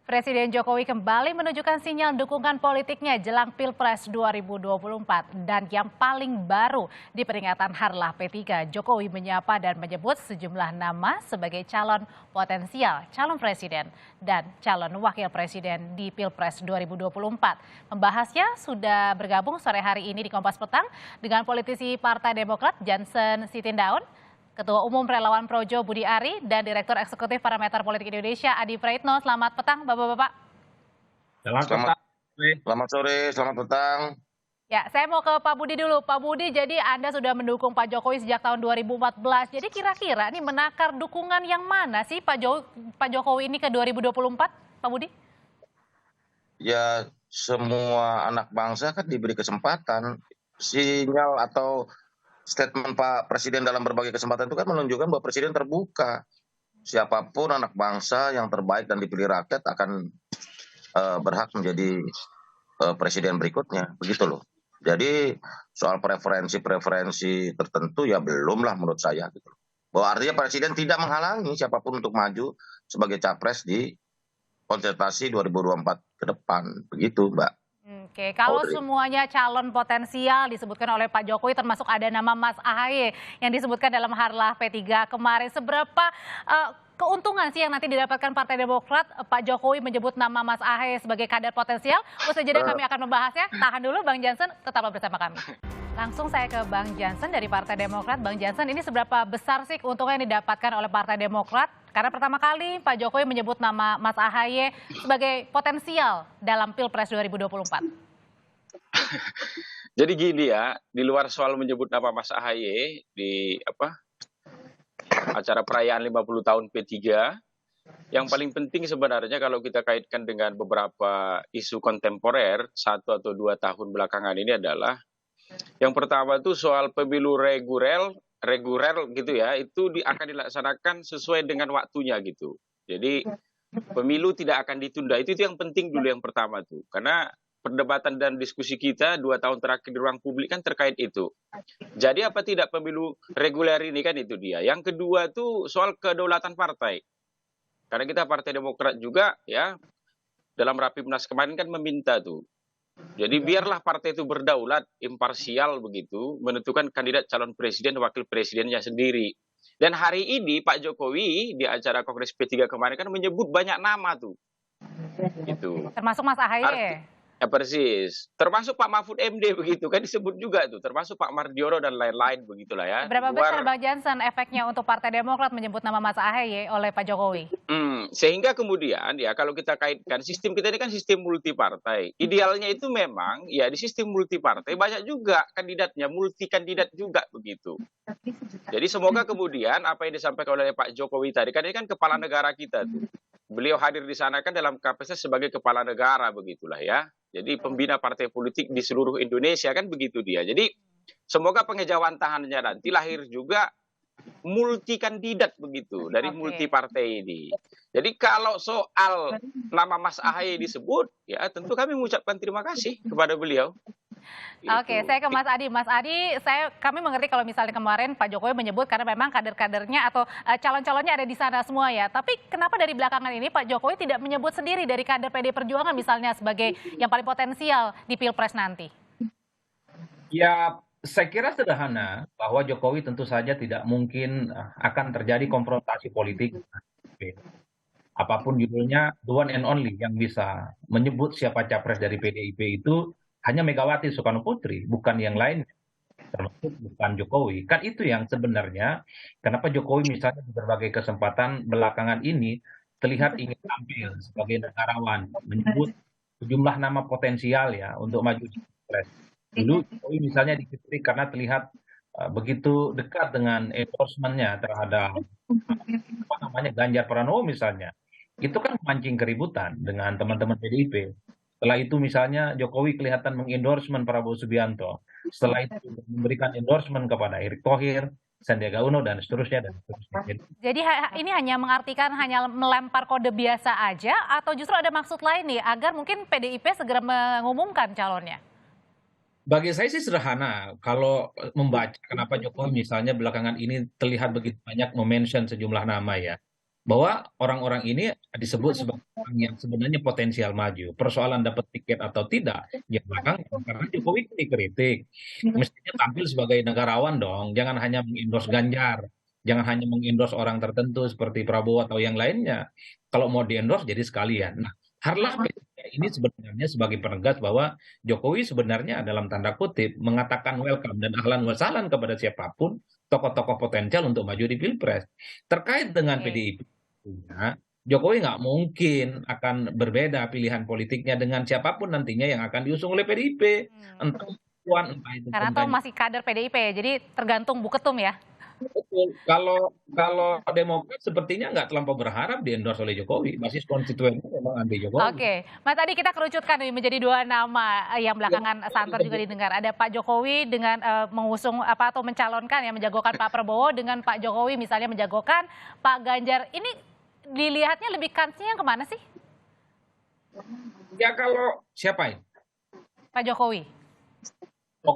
Presiden Jokowi kembali menunjukkan sinyal dukungan politiknya jelang Pilpres 2024. Dan yang paling baru di peringatan Harlah P3, Jokowi menyapa dan menyebut sejumlah nama sebagai calon potensial calon presiden dan calon wakil presiden di Pilpres 2024. Membahasnya sudah bergabung sore hari ini di Kompas Petang dengan politisi Partai Demokrat Jansen Sitindaun, Ketua Umum Relawan Projo Budi Ari, dan Direktur Eksekutif Parameter Politik Indonesia Adi Praitno. Selamat petang, Bapak-Bapak. Selamat sore, selamat petang. Ya, saya mau ke Pak Budi dulu. Pak Budi, jadi Anda sudah mendukung Pak Jokowi sejak tahun 2014. Jadi kira-kira nih menakar dukungan yang mana sih Pak Jokowi ini ke 2024, Pak Budi? Ya, semua anak bangsa kan diberi kesempatan. Sinyal atau statement Pak Presiden dalam berbagai kesempatan itu kan menunjukkan bahwa Presiden terbuka. Siapapun anak bangsa yang terbaik dan dipilih rakyat akan berhak menjadi presiden berikutnya, begitu loh. Jadi soal preferensi tertentu ya belumlah menurut saya, gitu. Bahwa artinya Presiden tidak menghalangi siapapun untuk maju sebagai capres di kontestasi 2024 ke depan, begitu Mbak. Oke, kalau semuanya calon potensial disebutkan oleh Pak Jokowi, termasuk ada nama Mas Ahaye yang disebutkan dalam Harlah P3 kemarin, seberapa keuntungan sih yang nanti didapatkan Partai Demokrat? Pak Jokowi menyebut nama Mas Ahaye sebagai kader potensial. Usai jeda kami akan membahasnya. Tahan dulu Bang Jansen, tetaplah bersama kami. Langsung saya ke Bang Jansen dari Partai Demokrat. Bang Jansen, ini seberapa besar sih keuntungan yang didapatkan oleh Partai Demokrat? Karena pertama kali Pak Jokowi menyebut nama Mas Ahaye sebagai potensial dalam Pilpres 2024. Jadi gini ya, di luar soal menyebut nama Mas Ahaye di acara perayaan 50 tahun P3, yang paling penting sebenarnya kalau kita kaitkan dengan beberapa isu kontemporer 1 atau 2 tahun belakangan ini adalah yang pertama itu soal pemilu reguler gitu ya, itu akan dilaksanakan sesuai dengan waktunya gitu. Jadi pemilu tidak akan ditunda, itu yang penting dulu yang pertama tuh. Karena perdebatan dan diskusi kita 2 tahun terakhir di ruang publik kan terkait itu. Jadi apa tidak pemilu reguler ini kan itu dia. Yang kedua tuh soal kedaulatan partai. Karena kita Partai Demokrat juga ya dalam Rapimnas kemarin kan meminta tuh. Jadi biarlah partai itu berdaulat, imparsial begitu, menentukan kandidat calon presiden, wakil presidennya sendiri. Dan hari ini Pak Jokowi di acara Kongres P3 kemarin kan menyebut banyak nama tuh. Itu. Termasuk Mas Ahaye. Ya persis. Termasuk Pak Mahfud MD begitu kan disebut juga tuh. Termasuk Pak Mardiono dan lain-lain begitulah ya. Berapa besar Bang Jansen efeknya untuk Partai Demokrat menyebut nama Mas Ahaye oleh Pak Jokowi? Sehingga kemudian ya kalau kita kaitkan sistem kita ini kan sistem multipartai. Idealnya itu memang ya di sistem multipartai banyak juga kandidatnya, multi kandidat juga begitu. Jadi semoga kemudian apa yang disampaikan oleh Pak Jokowi tadi, kan ini kan kepala negara kita tuh. Beliau hadir di sana kan dalam kapasitas sebagai kepala negara begitulah ya. Jadi pembina partai politik di seluruh Indonesia kan begitu dia. Jadi semoga pengejauhan tahannya nanti lahir juga multi kandidat begitu dari multi partai ini. Jadi kalau soal nama Mas Ahaye disebut, ya tentu kami mengucapkan terima kasih kepada beliau. Oke, saya ke Mas Adi. Mas Adi, kami mengerti kalau misalnya kemarin Pak Jokowi menyebut karena memang kader-kadernya atau calon-calonnya ada di sana semua ya. Tapi kenapa dari belakangan ini Pak Jokowi tidak menyebut sendiri dari kader PD Perjuangan misalnya sebagai yang paling potensial di Pilpres nanti? Ya, saya kira sederhana bahwa Jokowi tentu saja tidak mungkin akan terjadi konfrontasi politik. Apapun judulnya, the one and only yang bisa menyebut siapa capres dari PDIP itu hanya Megawati Soekarno Putri, bukan yang lain, termasuk bukan Jokowi. Kan itu yang sebenarnya kenapa Jokowi misalnya di berbagai kesempatan belakangan ini terlihat ingin tampil sebagai negarawan, menyebut sejumlah nama potensial ya untuk maju di Pilpres. Dulu Jokowi misalnya dikritik karena terlihat begitu dekat dengan endorsement-nya terhadap Ganjar Pranowo misalnya. Itu kan memancing keributan dengan teman-teman PDIP. Setelah itu misalnya Jokowi kelihatan mengendorsement Prabowo Subianto. Setelah itu memberikan endorsement kepada Erick Thohir, Sandiaga Uno, dan seterusnya. Jadi ini hanya mengartikan hanya melempar kode biasa aja atau justru ada maksud lain nih agar mungkin PDIP segera mengumumkan calonnya? Bagi saya sih sederhana. Kalau membaca kenapa Jokowi misalnya belakangan ini terlihat begitu banyak mention sejumlah nama ya. bahwa orang-orang ini disebut sebagai orang yang sebenarnya potensial maju. Persoalan dapat tiket atau tidak, ya belakang karena Jokowi dikritik. Mestinya tampil sebagai negarawan dong, jangan hanya mengendorse Ganjar, jangan hanya mengendorse orang tertentu seperti Prabowo atau yang lainnya. Kalau mau diendorse jadi sekalian. Nah, Harlah P3 ini sebenarnya sebagai penegas bahwa Jokowi sebenarnya dalam tanda kutip mengatakan welcome dan ahlan wa sahlan kepada siapapun tokoh-tokoh potensial untuk maju di Pilpres. Terkait dengan Oke. PDIP, Jokowi nggak mungkin akan berbeda pilihan politiknya dengan siapapun nantinya yang akan diusung oleh PDIP. Entah itu Puan, entah itu Karena Pun toh Ganjar. masih kader PDIP, jadi tergantung Bu Ketum ya. Betul. Kalau Demokrat sepertinya nggak terlampau berharap di-endorse oleh Jokowi. Basis konstituennya memang anti Jokowi. Oke, Mas tadi kita kerucutkan nih menjadi dua nama yang belakangan santer juga didengar. Ada Pak Jokowi dengan mengusung apa atau mencalonkan yang menjagokan Pak Prabowo dengan Pak Jokowi misalnya menjagokan Pak Ganjar. Ini dilihatnya lebih kansnya yang kemana sih? Ya kalau siapa ya? Pak Jokowi. Oh,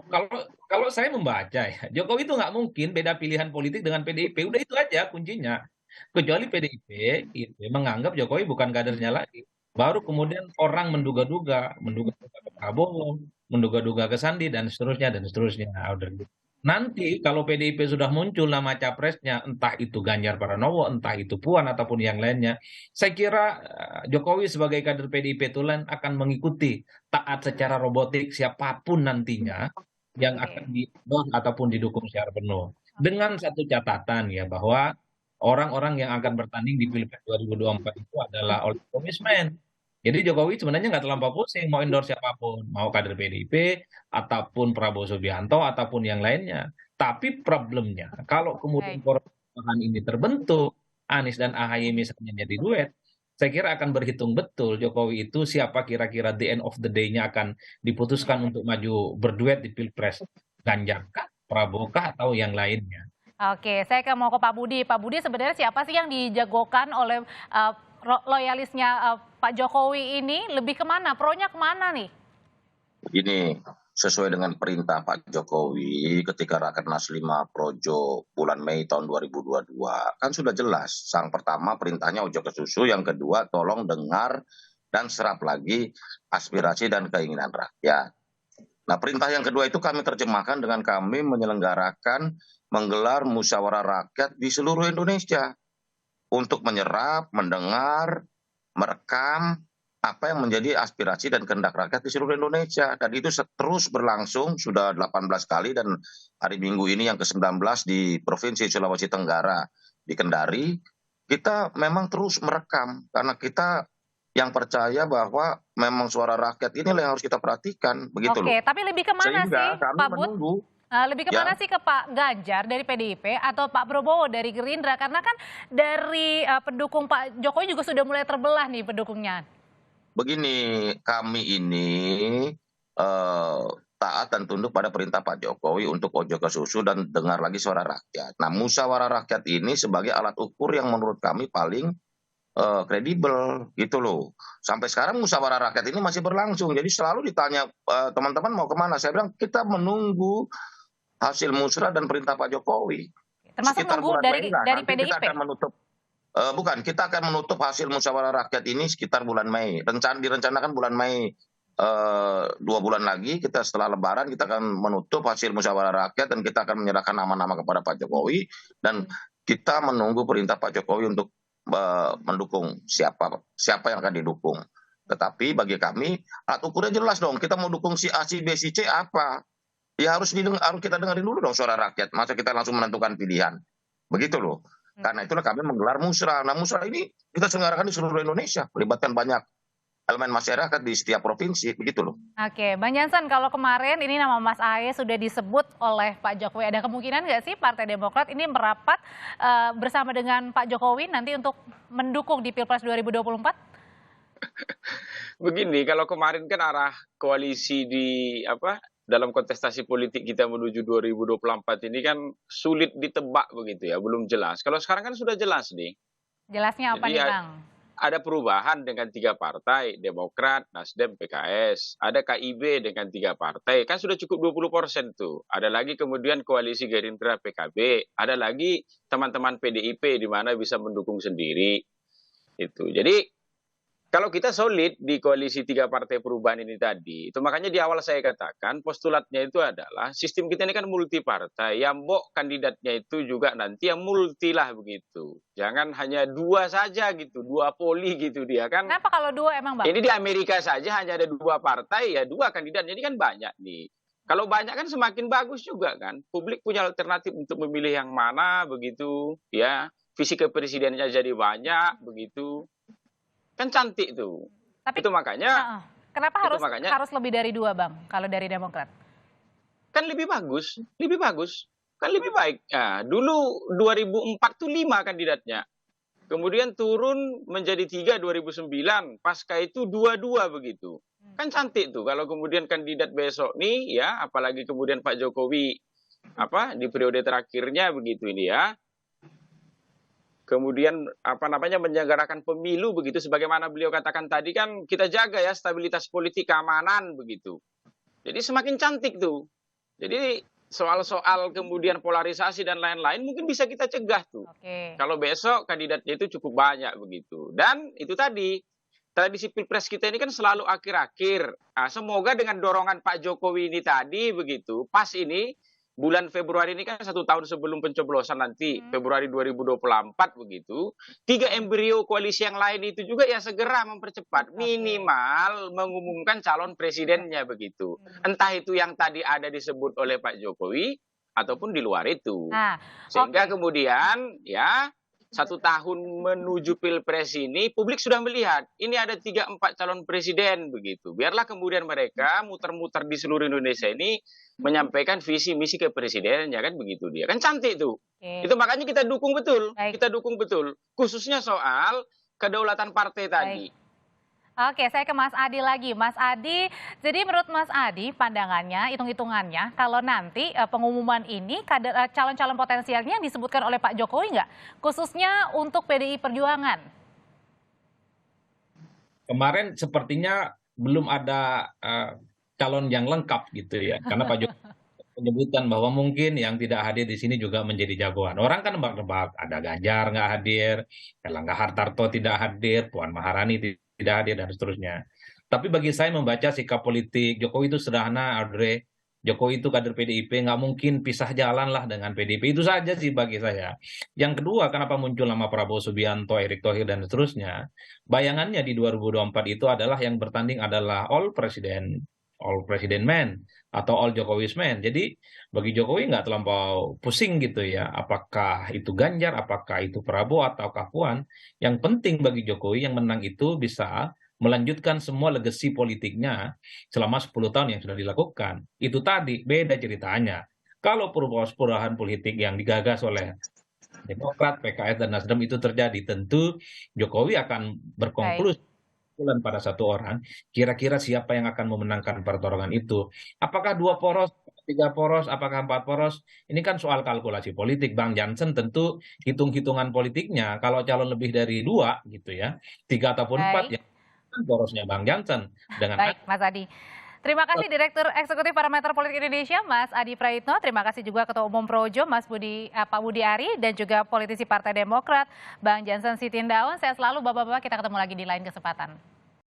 kalau saya membaca ya, Jokowi itu nggak mungkin beda pilihan politik dengan PDIP. Udah itu aja kuncinya. Kecuali PDIP itu menganggap Jokowi bukan kadernya lagi. Baru kemudian orang menduga-duga ke Prabowo, menduga-duga ke Sandi dan seterusnya dan seterusnya. Nah, udah gitu. Nanti kalau PDIP sudah muncul nama capresnya, entah itu Ganjar Pranowo, entah itu Puan ataupun yang lainnya, saya kira Jokowi sebagai kader PDIP Tulen akan mengikuti taat secara robotik siapapun nantinya yang akan Oke. di-endorse ataupun didukung secara penuh. Dengan satu catatan ya bahwa orang-orang yang akan bertanding di Pilpres 2024 itu adalah oleh komitmen. Jadi Jokowi sebenarnya nggak terlampau pusing mau endorse siapapun, mau kader PDIP ataupun Prabowo Subianto ataupun yang lainnya. Tapi problemnya kalau kemudian Baik. poros perubahan ini terbentuk, Anies dan AHY misalnya jadi duet, saya kira akan berhitung betul Jokowi itu siapa kira-kira the end of the day-nya akan diputuskan untuk maju berduet di Pilpres. Ganjar kah, Prabowo kah, atau yang lainnya. Oke, saya mau ke Pak Budi. Pak Budi sebenarnya siapa sih yang dijagokan oleh loyalisnya Pak Jokowi ini lebih kemana? Pronya kemana nih? Begini, sesuai dengan perintah Pak Jokowi ketika Rakernas 5 Projo bulan Mei tahun 2022, kan sudah jelas. Sang pertama perintahnya ojo ke susu, yang kedua tolong dengar dan serap lagi aspirasi dan keinginan rakyat. Nah, perintah yang kedua itu kami terjemahkan dengan kami menyelenggarakan menggelar musyawarah rakyat di seluruh Indonesia untuk menyerap, mendengar, merekam apa yang menjadi aspirasi dan kehendak rakyat di seluruh Indonesia. Dan itu terus berlangsung sudah 18 kali dan hari Minggu ini yang ke-19 di Provinsi Sulawesi Tenggara di Kendari, kita memang terus merekam karena kita yang percaya bahwa memang suara rakyat ini yang harus kita perhatikan, begitu loh. Oke, tapi lebih kemana sih Sehingga kami Pak Bud? menunggu. Lebih kemana sih ke Pak Ganjar dari PDIP atau Pak Prabowo dari Gerindra? Karena kan dari pendukung Pak Jokowi juga sudah mulai terbelah nih pendukungnya. Begini, kami ini taat dan tunduk pada perintah Pak Jokowi untuk ojo ke susu dan dengar lagi suara rakyat. Nah, musyawarah rakyat ini sebagai alat ukur yang menurut kami paling kredibel gitu loh. Sampai sekarang musyawarah rakyat ini masih berlangsung. Jadi selalu ditanya teman-teman mau kemana? Saya bilang kita menunggu hasil musrah dan perintah Pak Jokowi. Termasuk Sekitar nunggu bulan dari Mei lah. Nanti PDIP. kita akan menutup. Kita akan menutup hasil musyawarah rakyat ini sekitar bulan Mei. Direncanakan bulan Mei 2 bulan lagi kita setelah Lebaran kita akan menutup hasil musyawarah rakyat dan kita akan menyerahkan nama-nama kepada Pak Jokowi dan kita menunggu perintah Pak Jokowi untuk mendukung siapa yang akan didukung. Tetapi bagi kami alat ukurnya jelas dong. Kita mau dukung si A, si B, si C apa? Ya harus kita dengerin dulu dong suara rakyat. Masa kita langsung menentukan pilihan. Begitu loh. Karena itulah kami menggelar musrah. Nah, musrah ini kita selenggarakan di seluruh Indonesia, melibatkan banyak elemen masyarakat di setiap provinsi, begitu loh. Oke, Bang Jansen, kalau kemarin ini nama Mas Ahaye sudah disebut oleh Pak Jokowi, ada kemungkinan nggak sih Partai Demokrat ini merapat bersama dengan Pak Jokowi nanti untuk mendukung di Pilpres 2024? Begini, kalau kemarin kan arah koalisi dalam kontestasi politik kita menuju 2024 ini kan sulit ditebak begitu ya, belum jelas. Kalau sekarang kan sudah jelas nih. Jelasnya apa Jadi nih Bang? ada perubahan dengan 3 partai, Demokrat, Nasdem, PKS. Ada KIB dengan 3 partai, kan sudah cukup 20% tuh. Ada lagi kemudian koalisi Gerindra, PKB. Ada lagi teman-teman PDIP di mana bisa mendukung sendiri. Itu. Jadi kalau kita solid di koalisi 3 partai perubahan ini tadi, itu makanya di awal saya katakan postulatnya itu adalah sistem kita ini kan multi partai, yang kandidatnya itu juga nanti yang multi lah begitu. Jangan hanya 2 saja gitu, 2 poli gitu dia kan. Kenapa kalau 2 emang Bang? Ini di Amerika saja hanya ada 2 partai, ya 2 kandidatnya ini kan banyak nih. Kalau banyak kan semakin bagus juga kan. Publik punya alternatif untuk memilih yang mana begitu, ya. Visi kepresidennya jadi banyak begitu. Kan cantik tuh. Tapi itu makanya kenapa makanya, harus lebih dari 2 Bang kalau dari Demokrat? Kan lebih bagus, kan lebih baik. Nah, dulu 2004 tuh 5 kandidatnya. Kemudian turun menjadi 3 2009, pasca itu 2-2 begitu. Kan cantik tuh kalau kemudian kandidat besok nih ya, apalagi kemudian Pak Jokowi di periode terakhirnya begitu ini ya. Kemudian menyelenggarakan pemilu begitu sebagaimana beliau katakan tadi kan kita jaga ya stabilitas politik keamanan begitu. Jadi semakin cantik tuh. Jadi soal-soal kemudian polarisasi dan lain-lain mungkin bisa kita cegah tuh. Kalau besok kandidatnya itu cukup banyak begitu. Dan itu tadi tradisi Pilpres kita ini kan selalu akhir-akhir. Nah, semoga dengan dorongan Pak Jokowi ini tadi begitu, pas ini bulan Februari ini kan 1 tahun sebelum pencoblosan nanti, Februari 2024 begitu, 3 embrio koalisi yang lain itu juga ya segera mempercepat, minimal mengumumkan calon presidennya begitu. Entah itu yang tadi ada disebut oleh Pak Jokowi, ataupun di luar itu. Sehingga kemudian ya 1 tahun menuju Pilpres ini, publik sudah melihat, ini ada 3-4 calon presiden begitu. Biarlah kemudian mereka muter-muter di seluruh Indonesia ini menyampaikan visi misi kepresidenannya kan begitu dia. Kan cantik tuh. Itu makanya kita dukung betul. Kita dukung betul. Khususnya soal kedaulatan partai tadi. Oke, saya ke Mas Adi lagi. Mas Adi, jadi menurut Mas Adi, pandangannya, hitung-hitungannya, kalau nanti pengumuman ini calon-calon potensialnya disebutkan oleh Pak Jokowi nggak? Khususnya untuk PDI Perjuangan. Kemarin sepertinya belum ada calon yang lengkap gitu ya, karena Pak Jokowi menyebutkan bahwa mungkin yang tidak hadir di sini juga menjadi jagoan. Orang kan nebak-nebak, ada Ganjar nggak hadir, Erlangga Hartarto tidak hadir, Puan Maharani tidak hadir, dan seterusnya. Tapi bagi saya membaca sikap politik, Jokowi itu sederhana, Audrey. Jokowi itu kader PDIP, nggak mungkin pisah jalan lah dengan PDIP. Itu saja sih bagi saya. Yang kedua, kenapa muncul nama Prabowo Subianto, Erick Thohir, dan seterusnya. Bayangannya di 2024 itu adalah yang bertanding adalah all president man, atau all Jokowi's man. Jadi bagi Jokowi nggak terlampau pusing gitu ya, apakah itu Ganjar, apakah itu Prabowo, ataukah Puan. Yang penting bagi Jokowi yang menang itu bisa melanjutkan semua legasi politiknya selama 10 tahun yang sudah dilakukan. Itu tadi, beda ceritanya. Kalau perubahan politik yang digagas oleh Demokrat, PKS, dan Nasdem itu terjadi, tentu Jokowi akan berkonklusi pada satu orang, kira-kira siapa yang akan memenangkan pertarungan itu. Apakah 2 poros, 3 poros, apakah 4 poros? Ini kan soal kalkulasi politik. Bang Jansen tentu hitung-hitungan politiknya, kalau calon lebih dari 2 gitu ya, 3 ataupun 4, ya kan porosnya Bang Jansen. Baik, Mas Adi. Terima kasih Direktur Eksekutif Parameter Politik Indonesia, Mas Adi Praitno. Terima kasih juga Ketua Umum Projo, Pak Budi Ari, dan juga politisi Partai Demokrat, Bang Jansen Sitindaun. Sehat selalu Bapak-Bapak, kita ketemu lagi di lain kesempatan.